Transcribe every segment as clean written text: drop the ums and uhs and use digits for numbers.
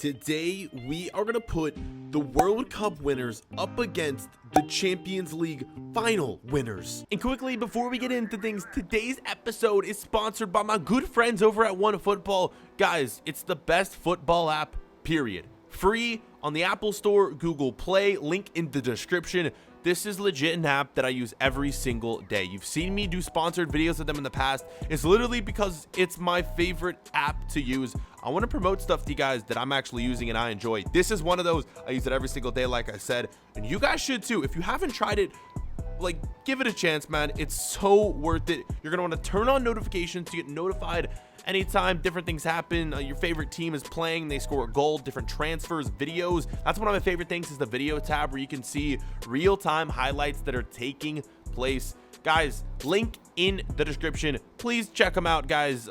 Today we are going to put the World Cup winners up against the Champions League final winners. And quickly, before we get into things, today's episode is sponsored by my good friends over at OneFootball. Guys, it's the best football app, period. Free on the Apple Store, Google Play, link in the description. This is legit an app that I use every single day. You've seen me do sponsored videos of them in the past. It's literally because it's my favorite app to use. I want to promote stuff to you guys that I'm actually using and I enjoy. This is one of those. I use it every single day, like I said, and you guys should too. If you haven't tried it, like, give it a chance, man. It's so worth it. You're gonna want to turn on notifications to get notified anytime different things happen. Your favorite team is playing, they score a goal, different transfers, videos. That's one of my favorite things, is the video tab, where you can see real-time highlights that are taking place. Guys, link in the description. Please check them out, guys.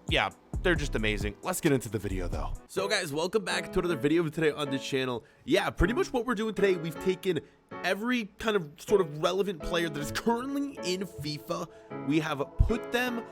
Yeah, they're just amazing. Let's get into the video though. So guys, welcome back to another video today on this channel. Yeah, pretty much what we're doing today, we've taken every kind of sort of relevant player that is currently in FIFA. We have put them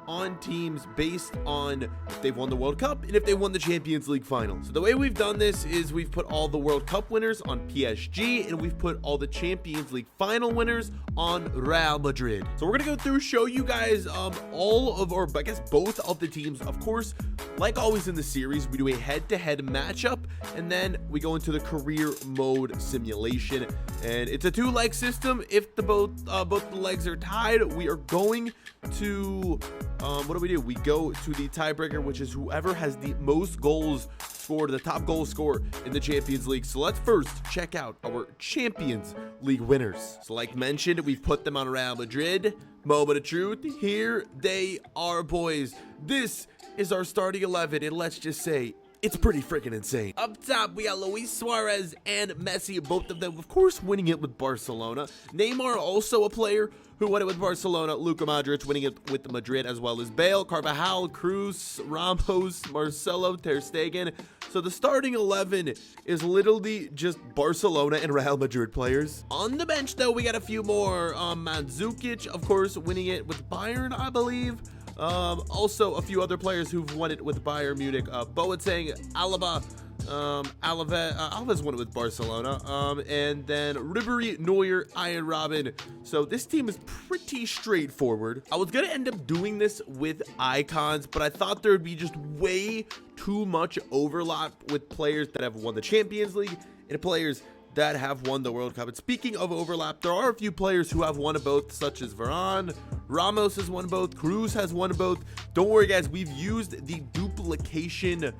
on teams based on if they've won the World Cup and if they won the Champions League final. So the way we've done this is we've put all the World Cup winners on PSG, and we've put all the Champions League final winners on Real Madrid. So we're gonna go through, show you guys all of our, I guess, both of the teams. Of course, like always in the series, we do a head-to-head matchup, and then we go into the career mode simulation, and it's a two-leg system. If the both the legs are tied, we are going to what do? We go to the tiebreaker, which is whoever has the most goals scored, the top goal scorer in the Champions League. So let's first check out our Champions League winners. So like mentioned, we've put them on Real Madrid. Moment of truth, here they are, boys. This is our starting 11, and let's just say it's pretty freaking insane. Up top, we got Luis Suarez and Messi, both of them, of course, winning it with Barcelona. Neymar, also a player who won it with Barcelona. Luka Modric winning it with Madrid, as well as Bale, Carvajal, Cruz, Ramos, Marcelo, Ter Stegen. So the starting 11 is literally just Barcelona and Real Madrid players. On the bench, though, we got a few more. Mandzukic, of course, winning it with Bayern, I believe. Also a few other players who've won it with Bayern Munich. Boateng, Alaba, Alves won it with Barcelona. And then Ribéry, Neuer, Ian Robin. So this team is pretty straightforward. I was gonna end up doing this with icons, but I thought there would be just way too much overlap with players that have won the Champions League and players that have won the World Cup. And speaking of overlap, there are a few players who have won both, such as Varane, Ramos has won both, Cruz has won both. Don't worry, guys, we've used the duplication,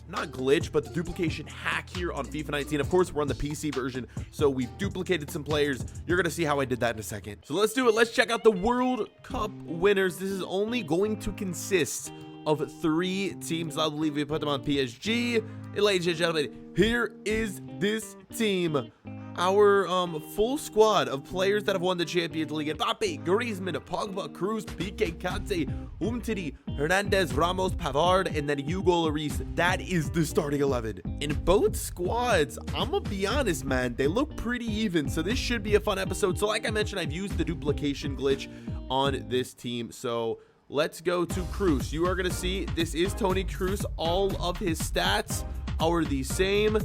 not glitch, but the duplication hack here on FIFA 19. Of course, we're on the PC version, so we've duplicated some players. You're gonna see how I did that in a second. So let's do it. Let's check out the World Cup winners. This is only going to consist of 3 teams. I believe we put them on PSG. And ladies and gentlemen, here is this team. Our full squad of players that have won the Champions League: Mbappe, Griezmann, Pogba, Cruz, Piqué, Kante, Umtiti, Hernandez, Ramos, Pavard, and then Hugo Lloris. That is the starting 11. In both squads, I'm gonna be honest, man, they look pretty even, so this should be a fun episode. So like I mentioned, I've used the duplication glitch on this team. So let's go to Cruz. You are gonna see this is Toni Kroos. All of his stats are the same.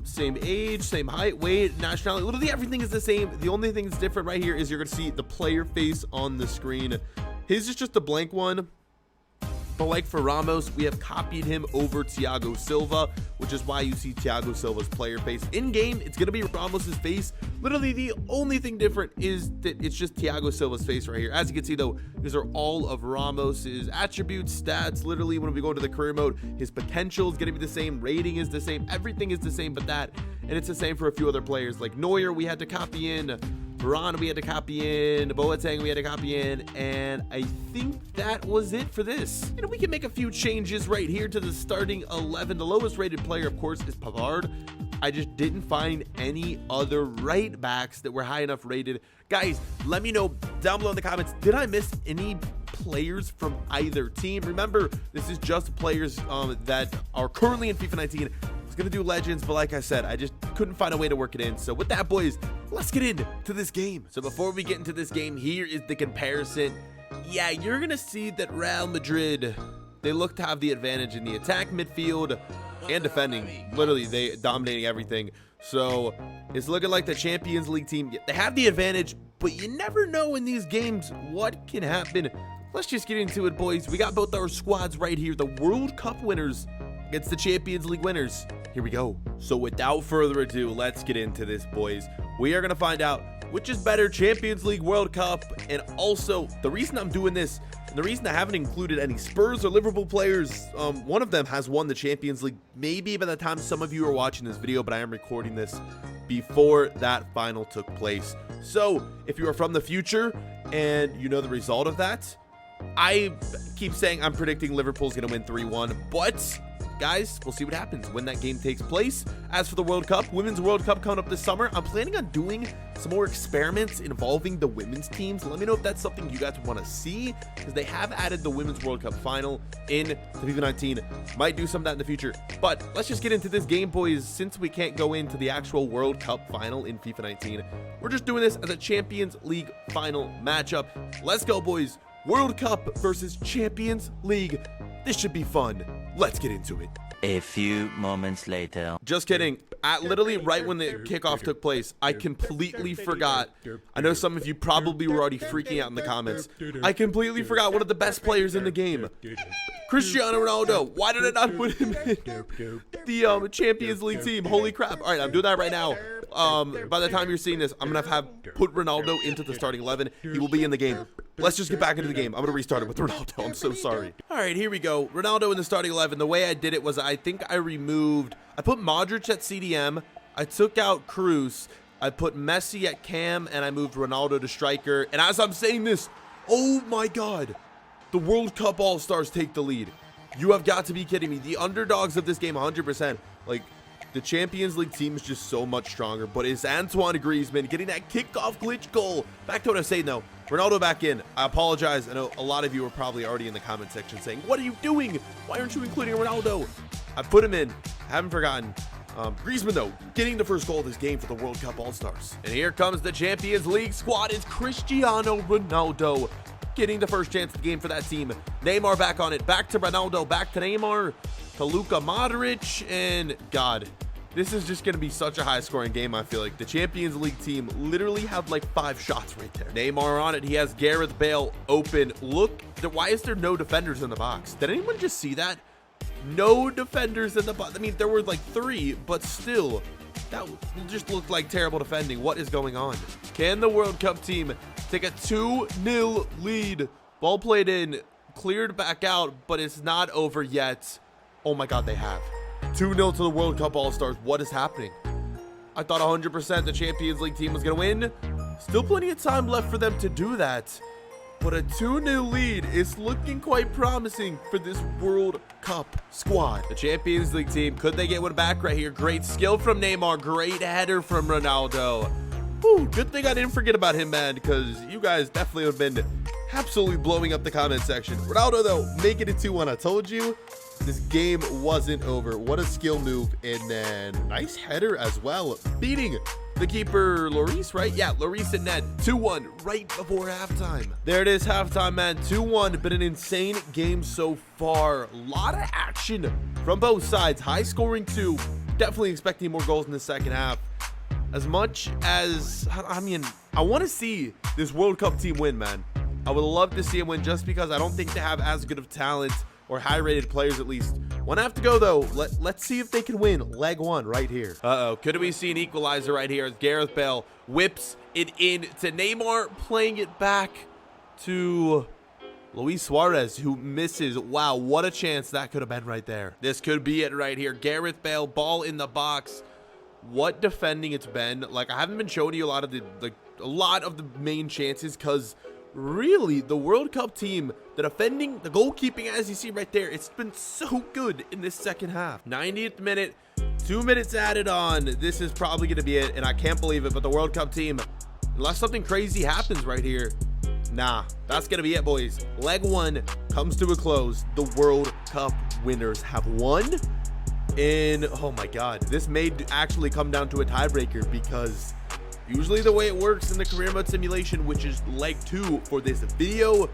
Same age, same height, weight, nationality, literally everything is the same. The only thing that's different right here is you're gonna see the player face on the screen. His is just a blank one. But like for Ramos, we have copied him over Thiago Silva, which is why you see Thiago Silva's player face. In game, it's going to be Ramos's face. Literally, the only thing different is that it's just Thiago Silva's face right here. As you can see, though, these are all of Ramos's attributes, stats. Literally, when we go to the career mode, his potential is going to be the same. Rating is the same. Everything is the same but that. And it's the same for a few other players. Like Neuer, we had to copy in. Varane, we had to copy in. Boateng, we had to copy in. And I think that was it for this. And we can make a few changes right here to the starting 11. The lowest rated player, of course, is Pavard. I just didn't find any other right backs that were high enough rated. Guys, let me know down below in the comments, did I miss any players from either team? Remember, this is just players that are currently in FIFA 19. I was gonna do legends, but like I said, I just couldn't find a way to work it in. So with that, boys, let's get into this game. So before we get into this game, here is the comparison. Yeah, you're gonna see that Real Madrid, they look to have the advantage in the attack midfield. and defending. Literally, they dominating everything. So it's looking like the Champions League team, they have the advantage, but you never know in these games what can happen. Let's just get into it, boys. We got both our squads right here. The World Cup winners against the Champions League winners. Here we go. So without further ado, let's get into this, boys. We are going to find out which is better, Champions League, World Cup, and also the reason I'm doing this, and the reason I haven't included any Spurs or Liverpool players, one of them has won the Champions League maybe by the time some of you are watching this video, but I am recording this before that final took place. So if you are from the future and you know the result of that, I keep saying I'm predicting Liverpool's going to win 3-1, but guys, we'll see what happens when that game takes place. As for the World Cup, Women's World Cup coming up this summer, I'm planning on doing some more experiments involving the women's teams. Let me know if that's something you guys want to see, because they have added the Women's World Cup final in the FIFA 19. Might do some of that in the future, but let's just get into this game, boys. Since we can't go into the actual World Cup final in FIFA 19, we're just doing this as a Champions League final matchup. Let's go, boys. World Cup versus Champions League. This should be fun. Let's get into it. A few moments later. Just kidding. Literally right when the kickoff took place, I completely forgot. I know some of you probably were already freaking out in the comments. I completely forgot one of the best players in the game. Cristiano Ronaldo. Why did I not put him in the Champions League team? Holy crap. All right, I'm doing that right now. By the time you're seeing this, I'm going to have put Ronaldo into the starting 11. He will be in the game. Let's just get back into the game. I'm going to restart it with Ronaldo. I'm so sorry. All right, here we go. Ronaldo in the starting 11. The way I did it was I think I put Modric at CDM. I took out Cruz. I put Messi at cam, and I moved Ronaldo to striker. And as I'm saying this, oh my God, the World Cup All-Stars take the lead. You have got to be kidding me. The underdogs of this game, 100%. Like, the Champions League team is just so much stronger, but it's Antoine Griezmann getting that kickoff glitch goal. Back to what I was saying, though. Ronaldo back in. I apologize. I know a lot of you are probably already in the comment section saying, what are you doing? Why aren't you including Ronaldo? I put him in. I haven't forgotten. Griezmann, though, getting the first goal of this game for the World Cup All-Stars. And here comes the Champions League squad. It's Cristiano Ronaldo getting the first chance of the game for that team. Neymar back on it. Back to Ronaldo. Back to Neymar. To Luka Modric. And God, this is just going to be such a high-scoring game, I feel like. The Champions League team literally have like 5 shots right there. Neymar on it. He has Gareth Bale open. Look, why is there no defenders in the box? Did anyone just see that? No defenders in the box. I mean, there were like 3, but still, that just looked like terrible defending. What is going on? Can the World Cup team take a 2-0 lead? Ball played in, cleared back out, but it's not over yet. Oh my God, they have. 2-0 to the World Cup All-Stars. What is happening? I thought 100% the Champions League team was going to win. Still plenty of time left for them to do that. But a 2-0 lead is looking quite promising for this World Cup squad. The Champions League team, could they get one back right here? Great skill from Neymar. Great header from Ronaldo. Whew, good thing I didn't forget about him, man, because you guys definitely have been absolutely blowing up the comment section. Ronaldo, though, making it 2-1. I told you this game wasn't over. What a skill move. And then nice header as well. Beating the keeper, Lloris, right? Yeah, Lloris and net. 2-1 right before halftime. There it is, halftime, man. 2-1. Been an insane game so far. A lot of action from both sides. High scoring too. Definitely expecting more goals in the second half. As much as, I mean, I want to see this World Cup team win, man. I would love to see them win just because I don't think they have as good of talent, or high-rated players at least. One have to go, though. Let's see if they can win leg 1 right here. Uh-oh. Could we see an equalizer right here as Gareth Bale whips it in to Neymar, playing it back to Luis Suarez, who misses. Wow, what a chance that could have been right there. This could be it right here. Gareth Bale, ball in the box. What defending it's been. Like, I haven't been showing you a lot of the main chances because really the World Cup team, the defending, the goalkeeping, as you see right there, it's been so good in this second half. 90th minute, 2 minutes added on. This is probably going to be it, and I can't believe it, but the World Cup team, unless something crazy happens right here, nah, that's going to be it, boys. Leg 1 comes to a close. The World Cup winners have won. And oh my God, this may actually come down to a tiebreaker, because usually the way it works in the career mode simulation, which is leg 2 for this video,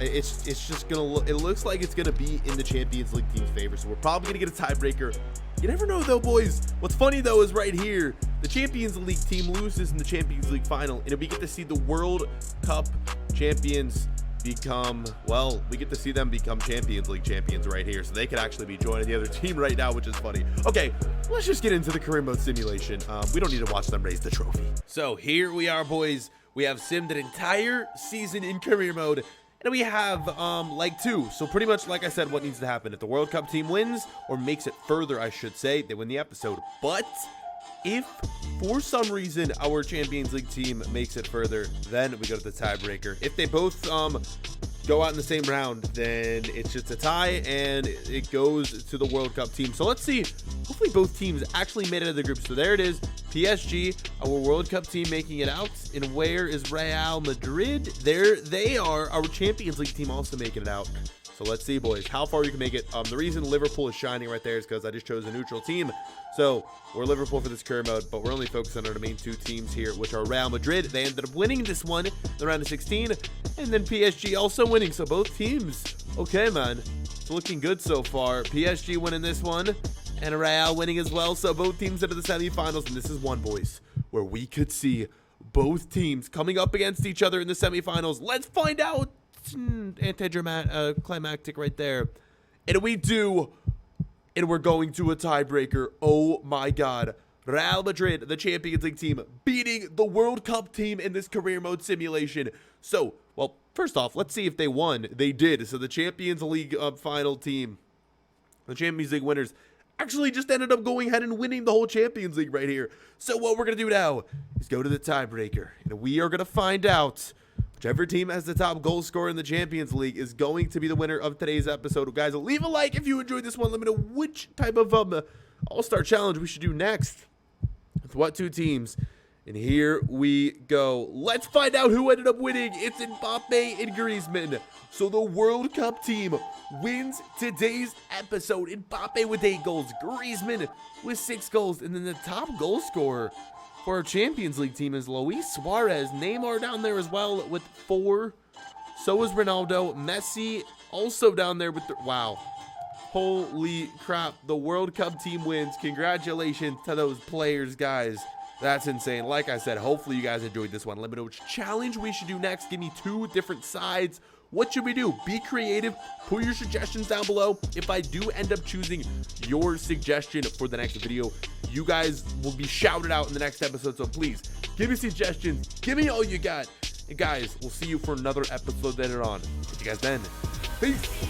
It's just gonna look. It looks like it's gonna be in the Champions League team's favor. So we're probably gonna get a tiebreaker. You never know though, boys. What's funny though is right here, the Champions League team loses in the Champions League final, and we get to see the World Cup champions become, well, we get to see them become Champions League champions right here. So they could actually be joining the other team right now, which is funny. Okay, let's just get into the career mode simulation. We don't need to watch them raise the trophy. So here we are, boys. We have simmed an entire season in career mode. And we have, like 2. So pretty much, like I said, what needs to happen. If the World Cup team wins, or makes it further, I should say, they win the episode. But if, for some reason, our Champions League team makes it further, then we go to the tiebreaker. If they both, go out in the same round, then it's just a tie, and it goes to the World Cup team. So let's see. Hopefully both teams actually made it out of the group. So there it is. PSG, our World Cup team, making it out. And where is Real Madrid? There they are. Our Champions League team also making it out. So let's see, boys, how far you can make it. The reason Liverpool is shining right there is because I just chose a neutral team. So we're Liverpool for this career mode, but we're only focusing on our main 2 teams here, which are Real Madrid. They ended up winning this one in the round of 16, and then PSG also winning. So both teams, okay, man, it's looking good so far. PSG winning this one, and Real winning as well. So both teams into the semifinals, and this is one, boys, where we could see both teams coming up against each other in the semifinals. Let's find out. Anticlimactic right there. And we do, and we're going to a tiebreaker. Oh my god. Real Madrid, the Champions League team, beating the World Cup team in this career mode simulation. So, well, first off, let's see if they won. They did. So the Champions League final team, the Champions League winners, actually just ended up going ahead and winning the whole Champions League right here. So what we're going to do now is go to the tiebreaker, and we are going to find out whichever team has the top goal scorer in the Champions League is going to be the winner of today's episode. Guys, leave a like if you enjoyed this one. Let me know which type of all-star challenge we should do next. With what 2 teams? And here we go. Let's find out who ended up winning. It's Mbappe and Griezmann. So the World Cup team wins today's episode. Mbappe with 8 goals. Griezmann with 6 goals. And then the top goal scorer for our Champions League team is Luis Suarez. Neymar down there as well with 4. So is Ronaldo. Messi also down there with wow. Holy crap. The World Cup team wins. Congratulations to those players, guys. That's insane. Like I said, hopefully you guys enjoyed this one. Let me know which challenge we should do next. Give me 2 different sides. What should we do? Be creative. Put your suggestions down below. If I do end up choosing your suggestion for the next video, you guys will be shouted out in the next episode. So please, give me suggestions. Give me all you got. And guys, we'll see you for another episode later on. See you guys then. Peace.